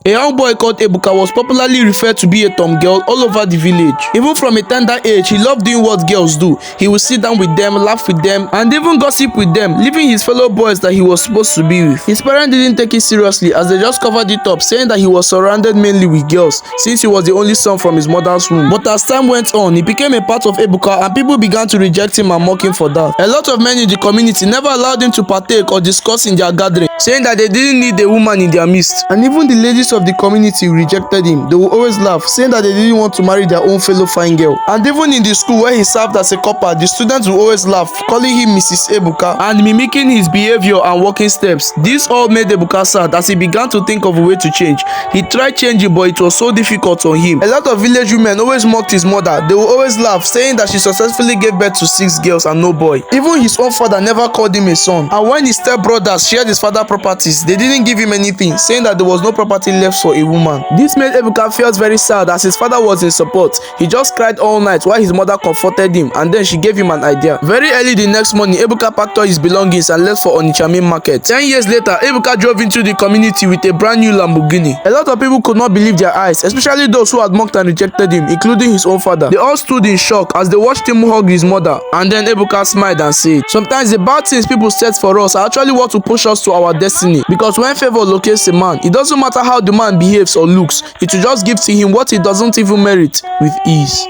A young boy called Ebuka was popularly referred to be a tomgirl all over the village. Even from a tender age, he loved doing what girls do. He would sit down with them, laugh with them, and even gossip with them, leaving his fellow boys that he was supposed to be with. His parents didn't take it seriously as they just covered it up, saying that he was surrounded mainly with girls since he was the only son from his mother's womb. But as time went on, he became a part of Ebuka and people began to reject him and mock him for that. A lot of men in the community never allowed him to partake or discuss in their gathering, saying that they didn't need a woman in their midst. And even the ladies of the community rejected him. They would always laugh, saying that they didn't want to marry their own fellow fine girl. And even in the school where he served as a copper, the students would always laugh, calling him Mrs. Ebuka and mimicking his behavior and walking steps. This all made Ebuka sad as he began to think of a way to change. He tried changing, but it was so difficult on him. A lot of village women always mocked his mother. They would always laugh, saying that she successfully gave birth to 6 girls and no boy. Even his own father never called him a son. And when his stepbrothers shared his father's properties, they didn't give him anything, saying that there was no property left for a woman. This made Ebuka feel very sad as his father was in support. He just cried all night while his mother comforted him, and then she gave him an idea. Very early the next morning, Ebuka packed all his belongings and left for Onitsha main market. 10 years later, Ebuka drove into the community with a brand new Lamborghini. A lot of people could not believe their eyes, especially those who had mocked and rejected him, including his own father. They all stood in shock as they watched him hug his mother, and then Ebuka smiled and said, "Sometimes the bad things people set for us are actually what will push us to our destiny, because when favor locates a man, it doesn't matter how the man behaves or looks, it will just give to him what he doesn't even merit with ease."